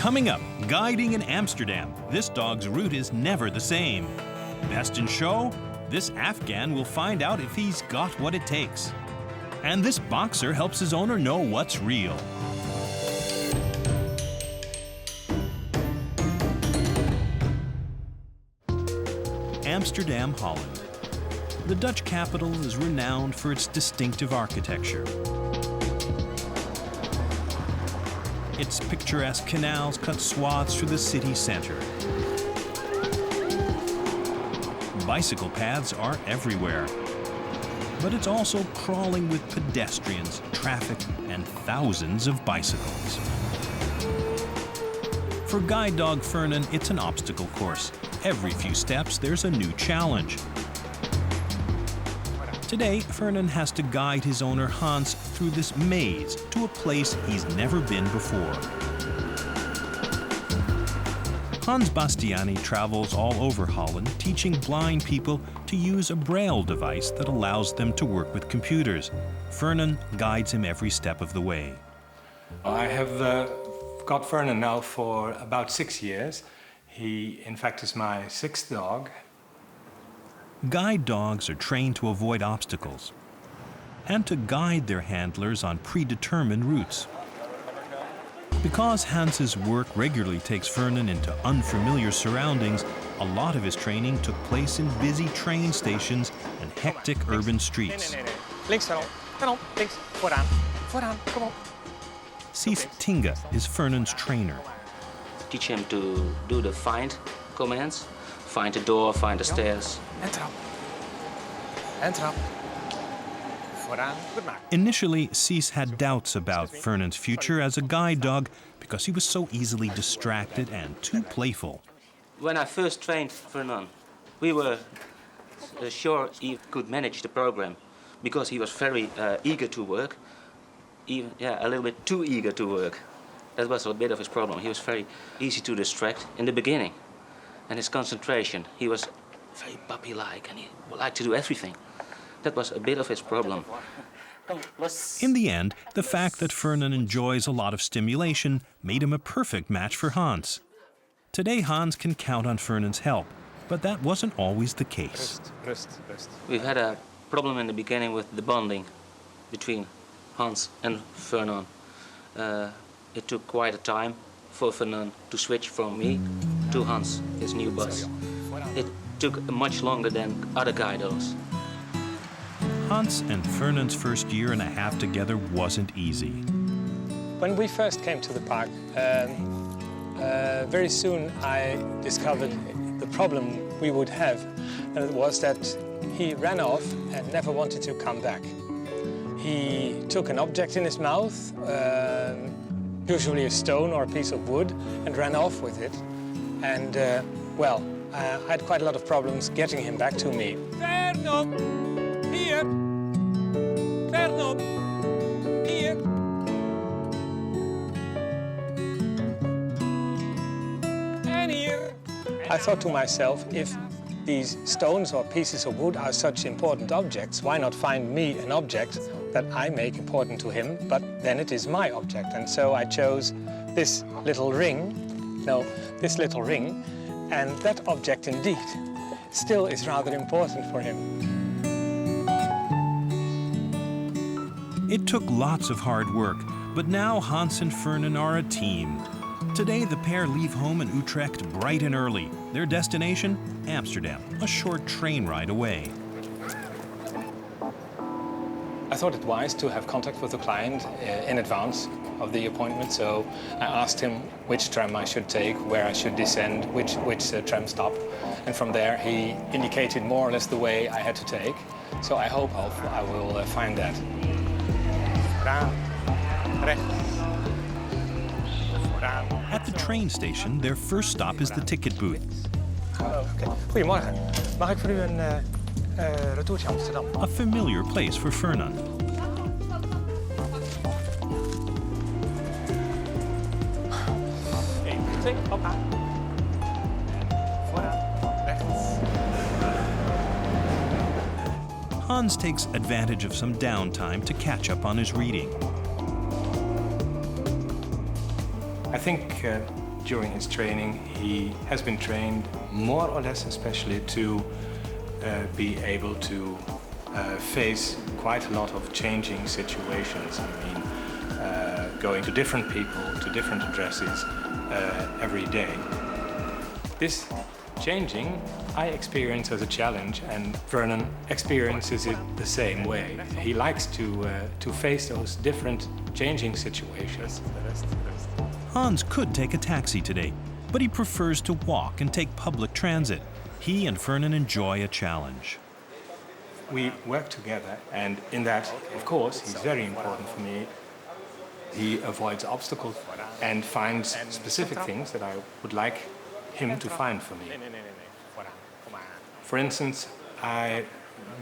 Coming up, guiding in Amsterdam. This dog's route is never the same. Best in show? This Afghan will find out if he's got what it takes. And this boxer helps his owner know what's real. Amsterdam, Holland. The Dutch capital is renowned for its distinctive architecture. Its picturesque canals cut swaths through the city center. Bicycle paths are everywhere. But it's also crawling with pedestrians, traffic, and thousands of bicycles. For guide dog Vernon, it's an obstacle course. Every few steps, there's a new challenge. Today, Vernon has to guide his owner Hans through this maze to a place he's never been before. Hans Bastiani travels all over Holland, teaching blind people to use a braille device that allows them to work with computers. Vernon guides him every step of the way. I have got Vernon now for about 6 years. He, in fact, is my 6th dog. Guide dogs are trained to avoid obstacles and to guide their handlers on predetermined routes. Because Hans's work regularly takes Vernon into unfamiliar surroundings, a lot of his training took place in busy train stations and hectic urban streets. Links, Vernon, links, vooraan, vooraan, kom op. Cees Tinga is Vernon's trainer. Teach him to do the find commands. Find the door, find the stairs. En trap. En trap. Vooraan, goed maken. Initially, Cees had doubts about Vernon's future as a guide dog because he was so easily distracted and too playful. When I first trained Vernon, we were sure he could manage the program because he was very eager to work, even a little bit too eager to work. That was a bit of his problem. He was very easy to distract in the beginning. And his concentration, he was very puppy-like and he liked to do everything. That was a bit of his problem. In the end, the fact that Vernon enjoys a lot of stimulation made him a perfect match for Hans. Today, Hans can count on Vernon's help, but that wasn't always the case. Rust. We've had a problem in the beginning with the bonding between Hans and Vernon. It took quite a time for Vernon to switch from me to Hans, his new boss. It took much longer than other guide dogs. Hans and Vernon's first year and a half together wasn't easy. When we first came to the park, very soon I discovered the problem we would have, and it was that he ran off and never wanted to come back. He took an object in his mouth, usually a stone or a piece of wood, and ran off with it. And, I had quite a lot of problems getting him back to me. Vernon, hier. Vernon, hier. En hier. I thought to myself, if these stones or pieces of wood are such important objects, why not find me an object that I make important to him, but then it is my object. And so I chose this little ring, and that object indeed still is rather important for him. It took lots of hard work, but now Hans and Vernon are a team. Today, the pair leave home in Utrecht bright and early. Their destination? Amsterdam, a short train ride away. I thought it wise to have contact with the client in advance of the appointment, so I asked him which tram I should take, where I should descend, which tram stop, and from there he indicated more or less the way I had to take. So I hope I will find that. At the train station, their first stop is the ticket booth. Goedemorgen. Mag ik voor u een retourtje Amsterdam? A familiar place for Vernon. 1, 2, hoppa. Vooraan, rechts. Hans takes advantage of some downtime to catch up on his reading. I think during his training, he has been trained more or less especially to be able to face quite a lot of changing situations. I mean, going to different people, to different addresses every day. This changing I experience as a challenge, and Vernon experiences it the same way. He likes to face those different changing situations. Hans could take a taxi today, but he prefers to walk and take public transit. He and Vernon enjoy a challenge. We work together, and in that, of course, he's very important for me. He avoids obstacles and finds specific things that I would like him to find for me. For instance, I'm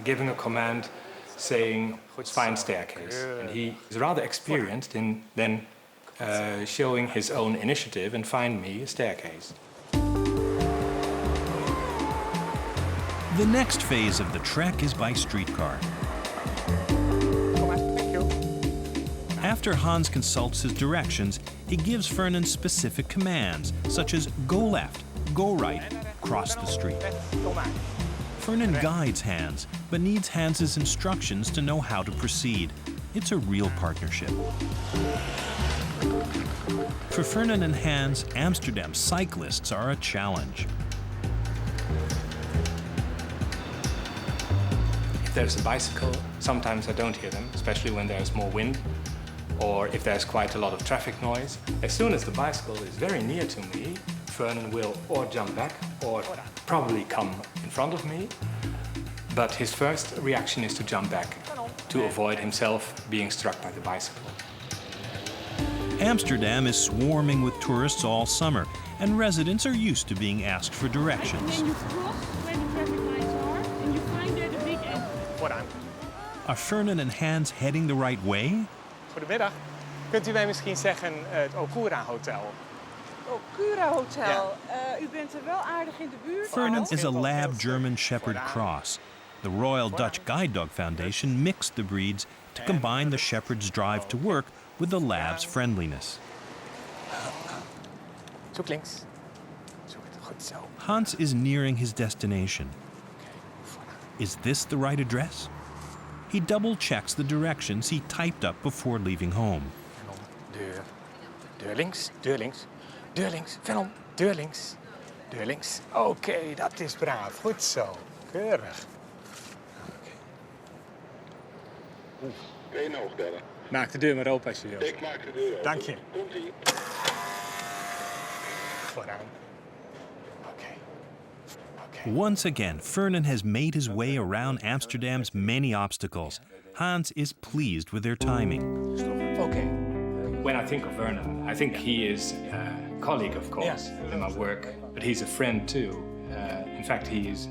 giving a command saying, find staircase. And he is rather experienced in then showing his own initiative and find me a staircase. The next phase of the trek is by streetcar. After Hans consults his directions, he gives Vernon specific commands, such as go left, go right, cross the street. Vernon guides Hans, but needs Hans's instructions to know how to proceed. It's a real partnership. For Vernon and Hans, Amsterdam cyclists are a challenge. If there's a bicycle, sometimes I don't hear them, especially when there's more wind, or if there's quite a lot of traffic noise. As soon as the bicycle is very near to me, Vernon will or jump back or probably come in front of me. But his first reaction is to jump back, to avoid himself being struck by the bicycle. Amsterdam is swarming with tourists all summer, and residents are used to being asked for directions. And then you cross where the traffic lights are, and you find there the big end. Are Vernon and Hans heading the right way? Goedemiddag. Kunt u mij misschien zeggen het Okura Hotel? Okura Hotel. U bent er wel aardig in de buurt. Vernon is a lab German Shepherd cross. The Royal Dutch Guide Dog Foundation mixed the breeds to combine the Shepherd's drive to work with the lab's friendliness. Zoek links. Zoek het goed zo. Hans is nearing his destination. Is this the right address? He double-checks the directions he typed up before leaving home. Deur. Deur links. Deur links. Deur links. Vernon. Deur links. Deur links. Oké, dat is braaf. Goed zo. Keurig. Kun je nog bellen? Maak de deur maar open als je wilt. Ik maak de deur open. Dank je. Komt-ie. Vooraan. Oké. Once again, Vernon has made his way around Amsterdam's many obstacles. Hans is pleased with their timing. Oké. When I think of Vernon, I think he is a colleague, of course, in my work, but he's a friend too. In fact, he is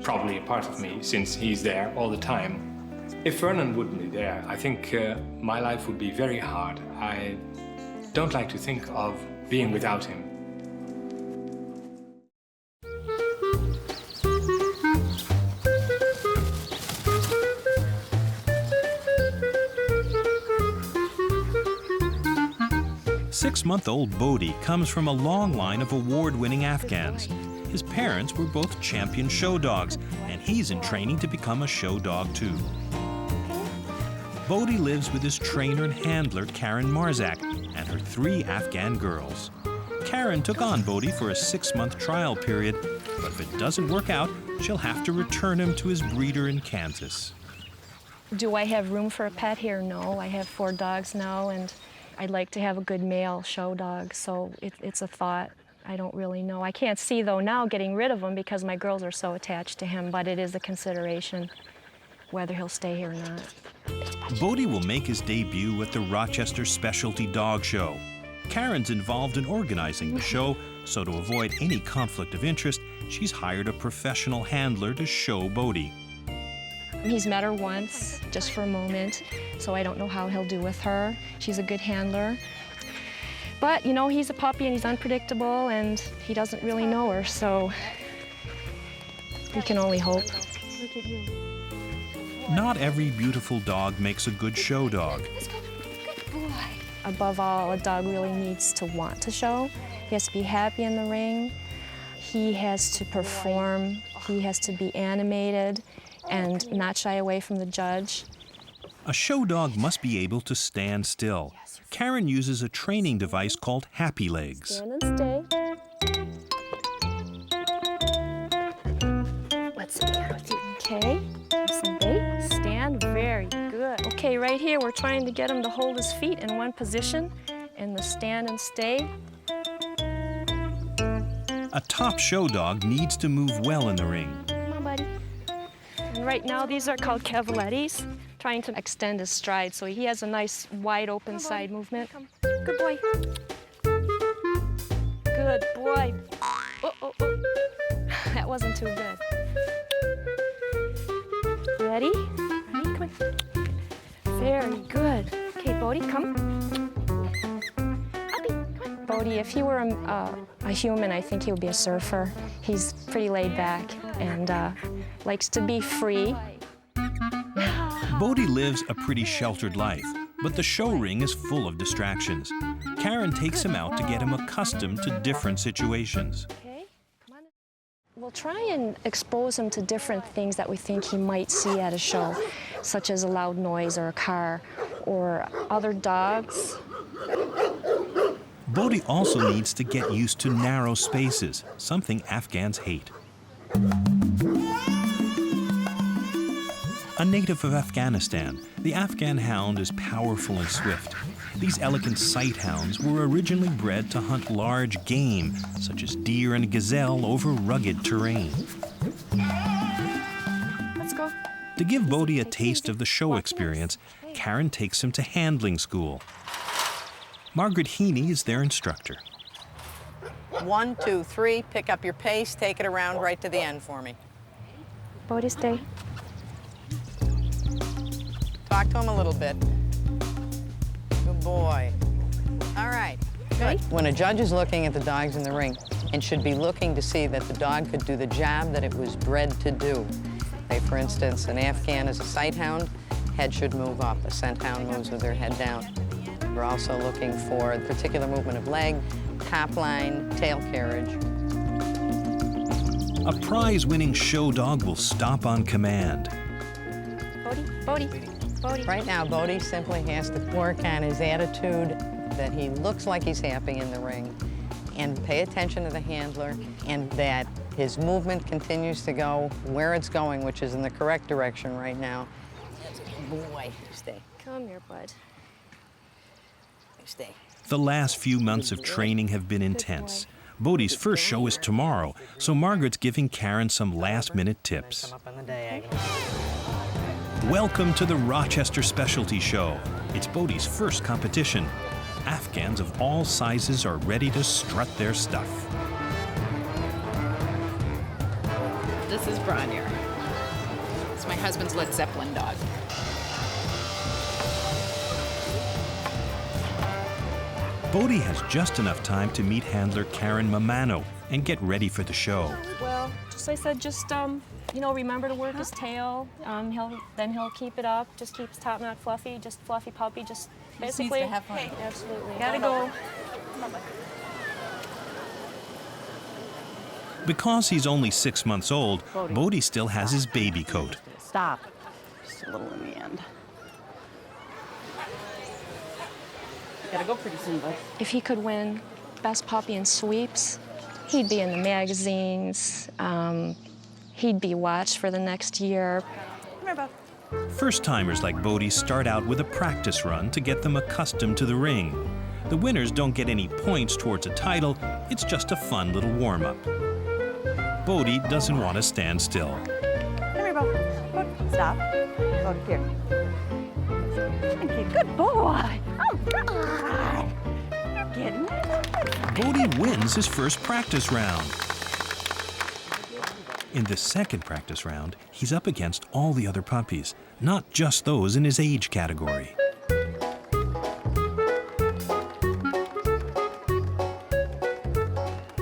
probably a part of me since he's there all the time. If Vernon wouldn't be there, I think my life would be very hard. I don't like to think of being without him. Six-month-old Bodhi comes from a long line of award-winning Afghans. His parents were both champion show dogs, and he's in training to become a show dog too. Bodhi lives with his trainer and handler, Karen Marzak, and her 3 Afghan girls. Karen took on Bodhi for a 6-month trial period, but if it doesn't work out, she'll have to return him to his breeder in Kansas. Do I have room for a pet here? No. I have 4 dogs now, and I'd like to have a good male show dog, so it's a thought. I don't really know. I can't see, though, now getting rid of him because my girls are so attached to him, but it is a consideration whether he'll stay here or not. Bodhi will make his debut at the Rochester Specialty Dog Show. Karen's involved in organizing the show, so to avoid any conflict of interest, she's hired a professional handler to show Bodhi. He's met her once, just for a moment, so I don't know how he'll do with her. She's a good handler. But, you know, he's a puppy and he's unpredictable and he doesn't really know her, so we can only hope. Look at you. Not every beautiful dog makes a good show dog. Above all, a dog really needs to want to show, He has to be happy in the ring. He has to perform. He has to be animated and not shy away from the judge. A show dog must be able to stand still. Karen uses a training device called Happy Legs. Stand and stay. Let's see. Okay. Some bait. Stand. Very good. Okay, right here, we're trying to get him to hold his feet in one position in the stand and stay. A top show dog needs to move well in the ring. Come on, buddy. And right now, these are called cavalettes, trying to extend his stride, so he has a nice wide open side movement. Good boy. Good boy. Oh, oh, oh. That wasn't too good. Ready? Ready? Come on. Very good. Okay, Bodhi, come. Uppy, come on. Bodhi, if he were a human, I think he would be a surfer. He's pretty laid back and likes to be free. Bodhi lives a pretty sheltered life, but the show ring is full of distractions. Karen takes him out to get him accustomed to different situations. Okay, come on. We'll try and expose him to different things that we think he might see at a show, such as a loud noise or a car or other dogs. Bodhi also needs to get used to narrow spaces, something Afghans hate. A native of Afghanistan, the Afghan Hound is powerful and swift. These elegant sight hounds were originally bred to hunt large game, such as deer and gazelle, over rugged terrain. Let's go. To give Bodhi a taste of the show experience, Karen takes him to handling school. Margaret Heaney is their instructor. 1, 2, 3, pick up your pace, take it around right to the end for me. Bodhi, stay. Talk to him a little bit. Good boy. All right, good. When a judge is looking at the dogs in the ring and should be looking to see that the dog could do the job that it was bred to do. Say, for instance, an Afghan is a sight hound, head should move up. A scent hound moves with their head down. We're also looking for a particular movement of leg, top line, tail carriage. A prize-winning show dog will stop on command. Bodhi, Bodhi, Bodhi. Right now, Bodhi simply has to work on his attitude, that he looks like he's happy in the ring, and pay attention to the handler, and that his movement continues to go where it's going, which is in the correct direction right now. Good boy. Stay. Come here, bud. Stay. The last few months of training have been intense. Bodhi's first show is tomorrow, so Margaret's giving Karen some last-minute tips. Come up on the diagonal. Welcome to the Rochester Specialty Show. It's Bodhi's first competition. Afghans of all sizes are ready to strut their stuff. This is Bronnier. It's my husband's Led Zeppelin dog. Bodhi has just enough time to meet handler Karen Mamano and get ready for the show. Well, just like I said, just you know, remember to work his tail. He'll keep it up. Just keep his top knot fluffy. Just fluffy puppy. Just basically. Needs to have fun. Absolutely. Gotta go. Because he's only 6 months old, Bodhi still has his baby coat. Stop. Just a little in the end. Gotta go pretty soon, bud. If he could win Best Puppy in Sweeps, he'd be in the magazines. He'd be watched for the next year. Come here, bud. First-timers like Bodhi start out with a practice run to get them accustomed to the ring. The winners don't get any points towards a title, it's just a fun little warm-up. Bodhi doesn't want to stand still. Come here, Bo. Bo, stop. Bodhi, here. Okay, good boy. Oh, God. You're getting it. Bodhi wins his first practice round. In the second practice round, he's up against all the other puppies, not just those in his age category.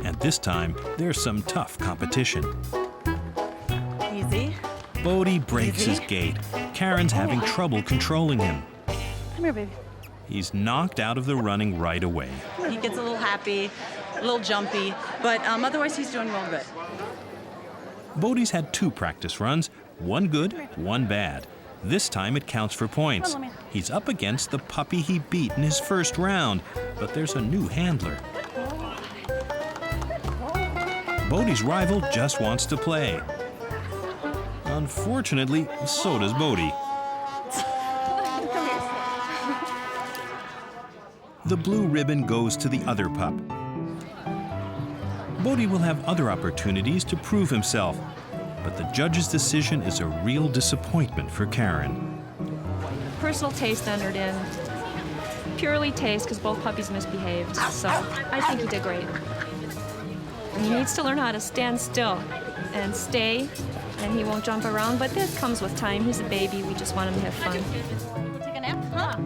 And this time, there's some tough competition. Easy. Bodhi breaks his gait. Karen's having trouble controlling him. Come here, baby. He's knocked out of the running right away. He gets a little happy. a little jumpy, but otherwise he's doing real good. Bodhi's had 2 practice runs, one good, one bad. This time it counts for points. He's up against the puppy he beat in his first round, but there's a new handler. Bodhi's rival just wants to play. Unfortunately, so does Bodhi. The blue ribbon goes to the other pup. Bodhi will have other opportunities to prove himself, but the judge's decision is a real disappointment for Karen. Personal taste entered in. Purely taste, because both puppies misbehaved. So I think he did great. He needs to learn how to stand still and stay, and he won't jump around, but that comes with time. He's a baby. We just want him to have fun. Take a nap? Huh?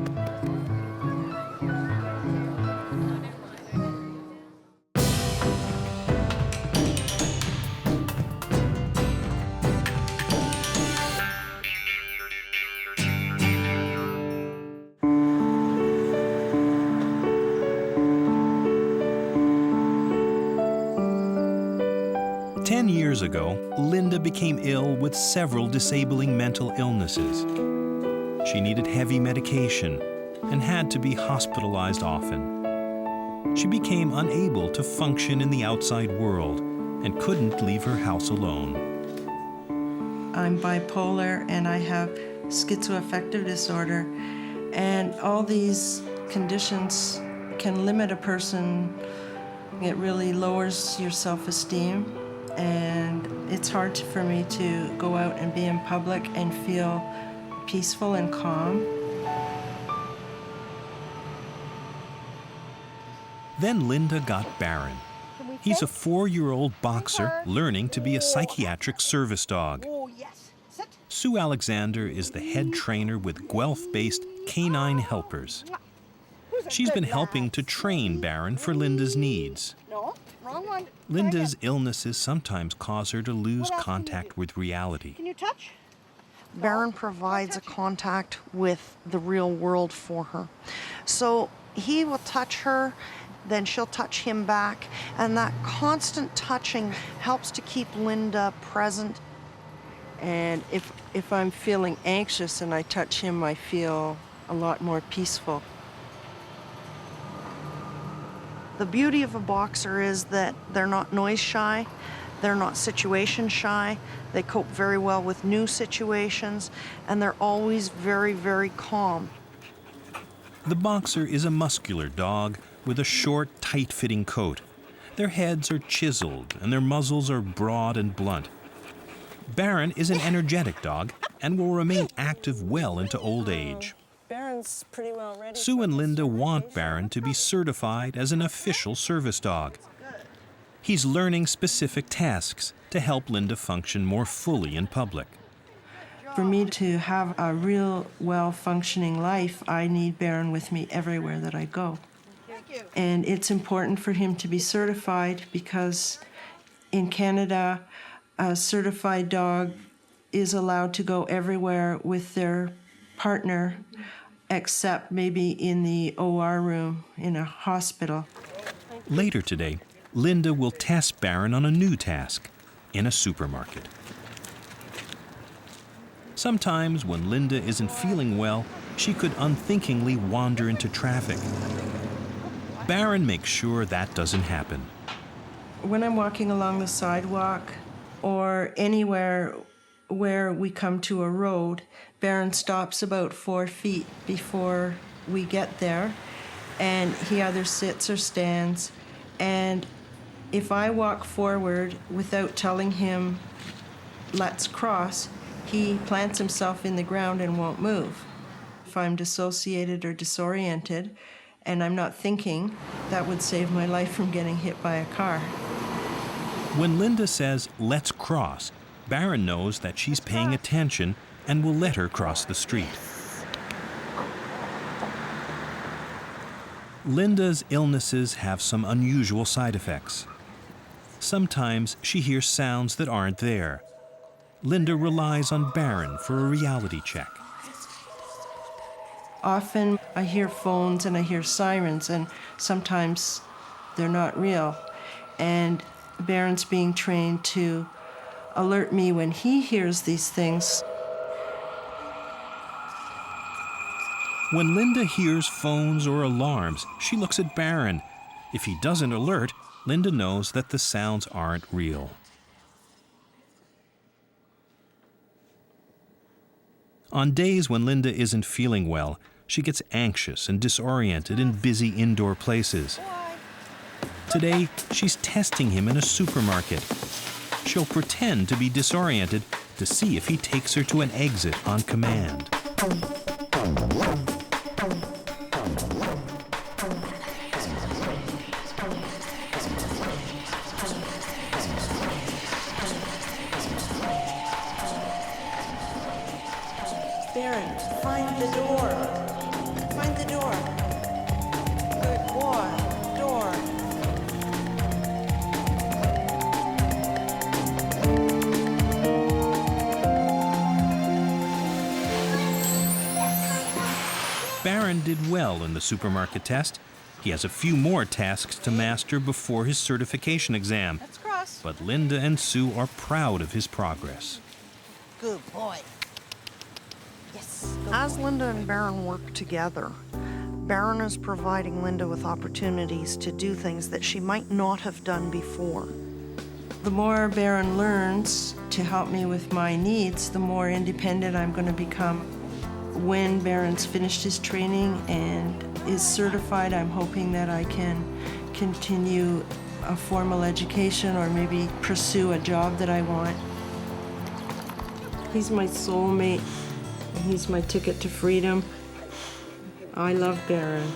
10 years ago, Linda became ill with several disabling mental illnesses. She needed heavy medication and had to be hospitalized often. She became unable to function in the outside world and couldn't leave her house alone. I'm bipolar and I have schizoaffective disorder, and all these conditions can limit a person. It really lowers your self-esteem, and it's hard for me to go out and be in public and feel peaceful and calm. Then Linda got Baron. He's a 4-year-old boxer learning to be a psychiatric service dog. Sue Alexander is the head trainer with Guelph-based Canine Helpers. She's been helping to train Baron for Linda's needs. Linda's illnesses sometimes cause her to lose contact with reality. Can you touch? Baron provides a contact with the real world for her. So he will touch her, then she'll touch him back, and that constant touching helps to keep Linda present. And if I'm feeling anxious and I touch him, I feel a lot more peaceful. The beauty of a boxer is that they're not noise shy, they're not situation shy, they cope very well with new situations, and they're always very, very calm. The boxer is a muscular dog with a short, tight-fitting coat. Their heads are chiseled and their muzzles are broad and blunt. Baron is an energetic dog and will remain active well into old age. Baron's pretty well ready. Sue and Linda want Baron to be certified as an official service dog. He's learning specific tasks to help Linda function more fully in public. For me to have a real well-functioning life, I need Baron with me everywhere that I go. And it's important for him to be certified because in Canada, a certified dog is allowed to go everywhere with their partner, except maybe in the OR room in a hospital. Later today, Linda will test Baron on a new task in a supermarket. Sometimes when Linda isn't feeling well, she could unthinkingly wander into traffic. Baron makes sure that doesn't happen. When I'm walking along the sidewalk or anywhere where we come to a road, Baron stops about 4 feet before we get there, and he either sits or stands. And if I walk forward without telling him, let's cross, he plants himself in the ground and won't move. If I'm dissociated or disoriented and I'm not thinking, that would save my life from getting hit by a car. When Linda says, let's cross, Baron knows that she's paying attention and will let her cross the street. Linda's illnesses have some unusual side effects. Sometimes she hears sounds that aren't there. Linda relies on Baron for a reality check. Often I hear phones and I hear sirens, and sometimes they're not real. And Baron's being trained to alert me when he hears these things. When Linda hears phones or alarms, she looks at Baron. If he doesn't alert, Linda knows that the sounds aren't real. On days when Linda isn't feeling well, she gets anxious and disoriented in busy indoor places. Today, she's testing him in a supermarket. She'll pretend to be disoriented to see if he takes her to an exit on command. Baron, find the door. Find the door. Good boy. Door. Baron did well in the supermarket test. He has a few more tasks to master before his certification exam. Let's cross. But Linda and Sue are proud of his progress. Good boy. As Linda and Baron work together, Baron is providing Linda with opportunities to do things that she might not have done before. The more Baron learns to help me with my needs, the more independent I'm going to become. When Baron's finished his training and is certified, I'm hoping that I can continue a formal education or maybe pursue a job that I want. He's my soulmate. He's my ticket to freedom. I love Baron.